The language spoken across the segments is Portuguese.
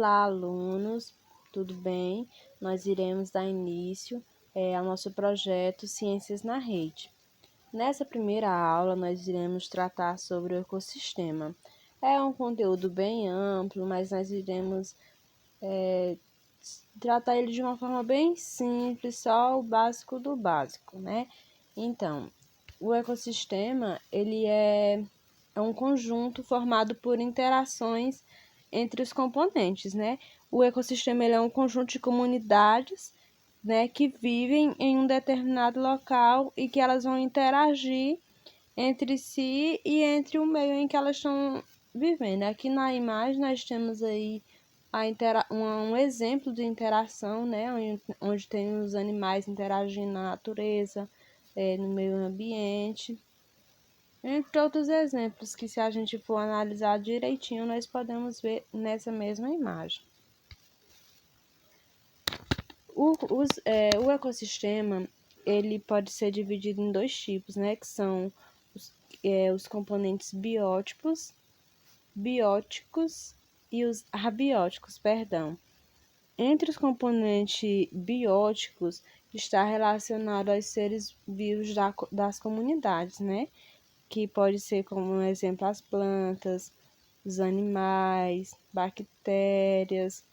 Olá, alunos, tudo bem? Nós iremos dar início ao nosso projeto Ciências na Rede. Nessa primeira aula, nós iremos tratar sobre o ecossistema. É um conteúdo bem amplo, mas nós iremos tratar ele de uma forma bem simples, só o básico do básico, né? Então, o ecossistema, ele é um conjunto formado por interações entre os componentes, né? O ecossistema ele é um conjunto de comunidades, né, que vivem em um determinado local e que elas vão interagir entre si e entre o meio em que elas estão vivendo. Aqui na imagem nós temos aí um exemplo de interação, né, onde tem os animais interagindo na natureza, no meio ambiente. Entre outros exemplos que, se a gente for analisar direitinho, nós podemos ver nessa mesma imagem. O ecossistema, ele pode ser dividido em dois tipos, né? Que são os componentes bióticos e os abióticos, perdão. Entre os componentes bióticos está relacionado aos seres vivos das comunidades, né? Que pode ser como um exemplo as plantas, os animais, bactérias,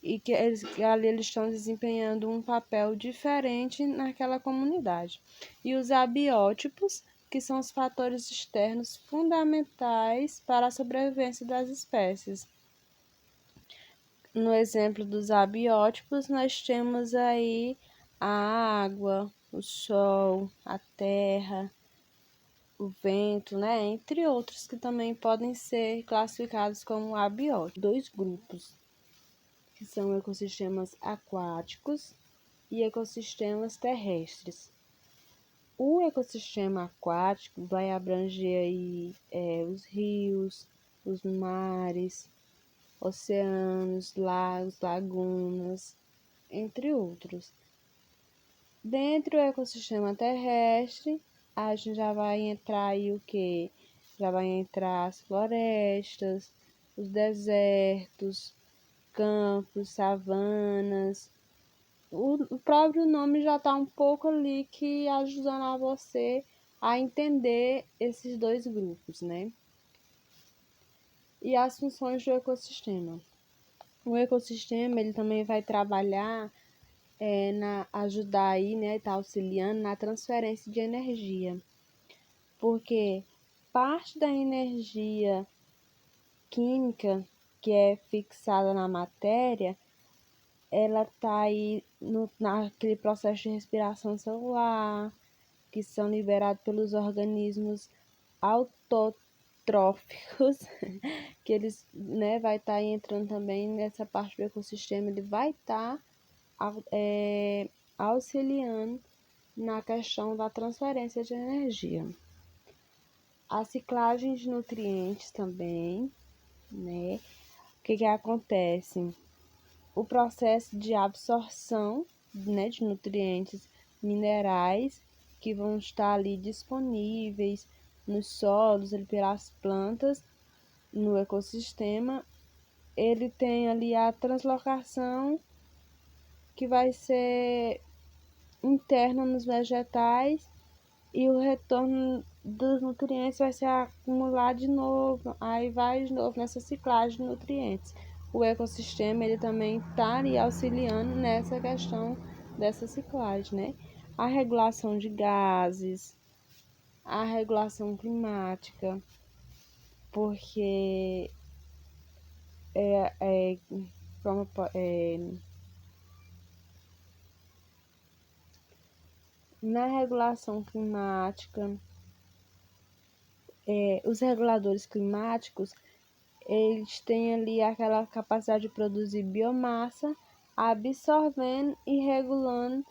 e que ali eles estão desempenhando um papel diferente naquela comunidade. E os abiótipos, que são os fatores externos fundamentais para a sobrevivência das espécies. No exemplo dos abiótipos, nós temos aí a água, o sol, a terra, o vento, né? Entre outros que também podem ser classificados como abióticos. Dois grupos, que são ecossistemas aquáticos e ecossistemas terrestres. O ecossistema aquático vai abranger aí, os rios, os mares, oceanos, lagos, lagunas, entre outros. Dentro do ecossistema terrestre, a gente já vai entrar aí o quê? Já vai entrar as florestas, os desertos, campos, savanas. O próprio nome já está um pouco ali que ajudando a você a entender esses dois grupos, né? E as funções do ecossistema. O ecossistema ele também vai trabalhar ajudar aí, né, tá auxiliando na transferência de energia, porque parte da energia química que é fixada na matéria, ela tá aí naquele processo de respiração celular, que são liberados pelos organismos autotróficos, que eles, né, vai estar entrando também nessa parte do ecossistema, ele vai estar auxiliando na questão da transferência de energia. A ciclagem de nutrientes também, né? O que acontece? O processo de absorção, né, de nutrientes minerais que vão estar ali disponíveis nos solos, ali pelas plantas, no ecossistema, ele tem ali a translocação que vai ser interna nos vegetais e o retorno dos nutrientes vai ser acumulado de novo, aí vai de novo nessa ciclagem de nutrientes. O ecossistema ele também está ali auxiliando nessa questão dessa ciclagem, né? A regulação de gases, a regulação climática, porque como, na regulação climática, os reguladores climáticos, eles têm ali aquela capacidade de produzir biomassa, absorvendo e regulando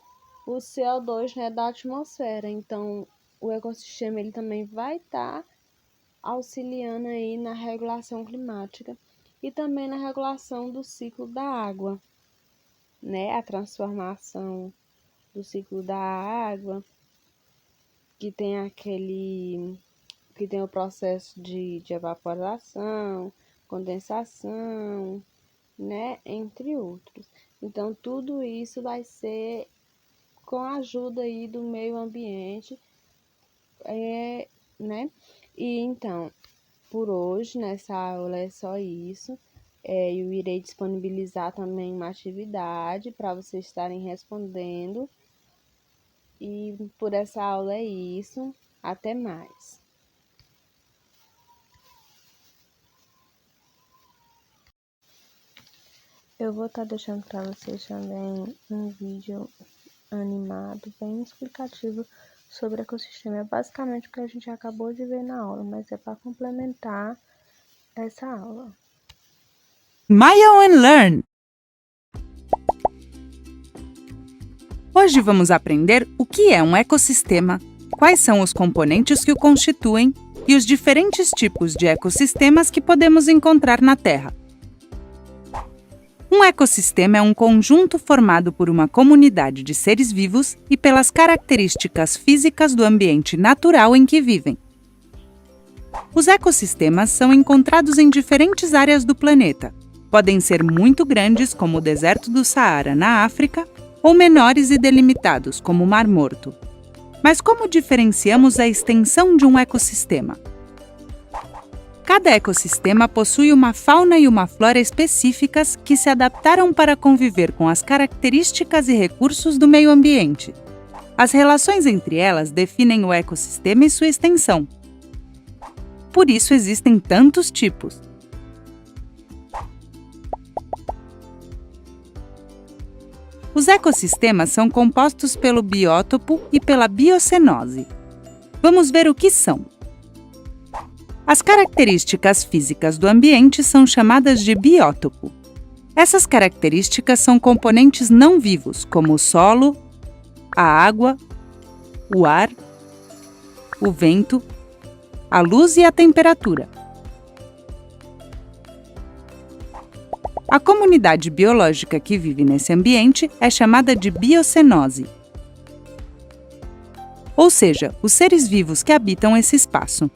o CO2, né, da atmosfera. Então, o ecossistema ele também vai estar auxiliando aí na regulação climática e também na regulação do ciclo da água, né? A transformação do ciclo da água, que tem o processo de evaporação, condensação, né? Entre outros. Então, tudo isso vai ser com a ajuda aí do meio ambiente, né? E então, por hoje, nessa aula é só isso. Eu irei disponibilizar também uma atividade para vocês estarem respondendo. E por essa aula é isso. Até mais. Eu vou estar deixando para vocês também um vídeo animado, bem explicativo sobre ecossistema. É basicamente o que a gente acabou de ver na aula, mas é para complementar essa aula. Smile and Learn! Hoje vamos aprender o que é um ecossistema, quais são os componentes que o constituem e os diferentes tipos de ecossistemas que podemos encontrar na Terra. Um ecossistema é um conjunto formado por uma comunidade de seres vivos e pelas características físicas do ambiente natural em que vivem. Os ecossistemas são encontrados em diferentes áreas do planeta. Podem ser muito grandes, como o deserto do Saara, na África, ou menores e delimitados, como o Mar Morto. Mas como diferenciamos a extensão de um ecossistema? Cada ecossistema possui uma fauna e uma flora específicas que se adaptaram para conviver com as características e recursos do meio ambiente. As relações entre elas definem o ecossistema e sua extensão. Por isso existem tantos tipos. Os ecossistemas são compostos pelo biótopo e pela biocenose. Vamos ver o que são. As características físicas do ambiente são chamadas de biótopo. Essas características são componentes não vivos, como o solo, a água, o ar, o vento, a luz e a temperatura. A comunidade biológica que vive nesse ambiente é chamada de biocenose, ou seja, os seres vivos que habitam esse espaço.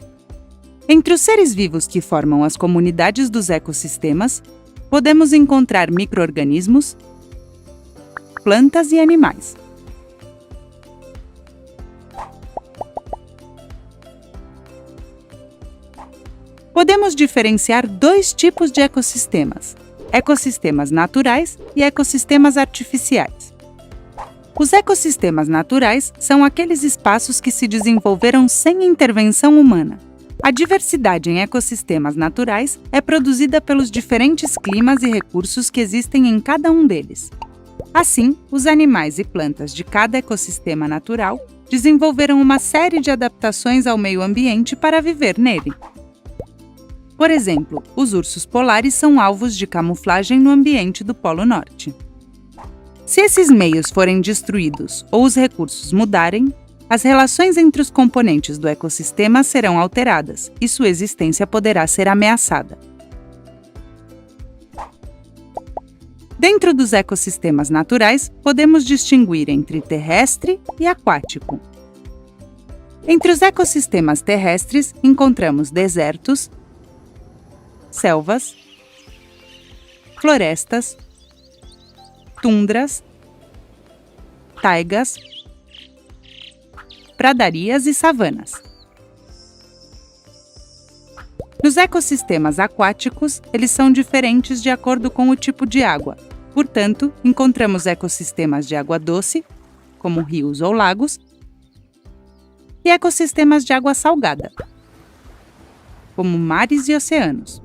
Entre os seres vivos que formam as comunidades dos ecossistemas, podemos encontrar micro-organismos, plantas e animais. Podemos diferenciar dois tipos de ecossistemas: ecossistemas naturais e ecossistemas artificiais. Os ecossistemas naturais são aqueles espaços que se desenvolveram sem intervenção humana. A diversidade em ecossistemas naturais é produzida pelos diferentes climas e recursos que existem em cada um deles. Assim, os animais e plantas de cada ecossistema natural desenvolveram uma série de adaptações ao meio ambiente para viver nele. Por exemplo, os ursos polares são alvos de camuflagem no ambiente do Polo Norte. Se esses meios forem destruídos ou os recursos mudarem, as relações entre os componentes do ecossistema serão alteradas e sua existência poderá ser ameaçada. Dentro dos ecossistemas naturais, podemos distinguir entre terrestre e aquático. Entre os ecossistemas terrestres, encontramos desertos, selvas, florestas, tundras, taigas, pradarias e savanas. Nos ecossistemas aquáticos, eles são diferentes de acordo com o tipo de água. Portanto, encontramos ecossistemas de água doce, como rios ou lagos, e ecossistemas de água salgada, como mares e oceanos.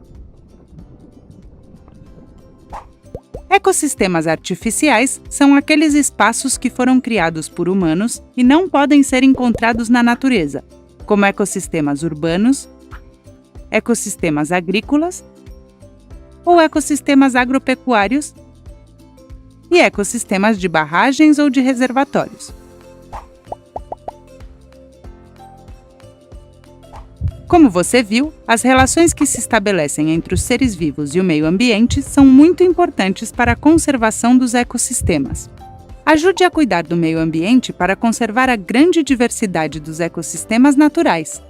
Ecossistemas artificiais são aqueles espaços que foram criados por humanos e não podem ser encontrados na natureza, como ecossistemas urbanos, ecossistemas agrícolas ou ecossistemas agropecuários e ecossistemas de barragens ou de reservatórios. Como você viu, as relações que se estabelecem entre os seres vivos e o meio ambiente são muito importantes para a conservação dos ecossistemas. Ajude a cuidar do meio ambiente para conservar a grande diversidade dos ecossistemas naturais.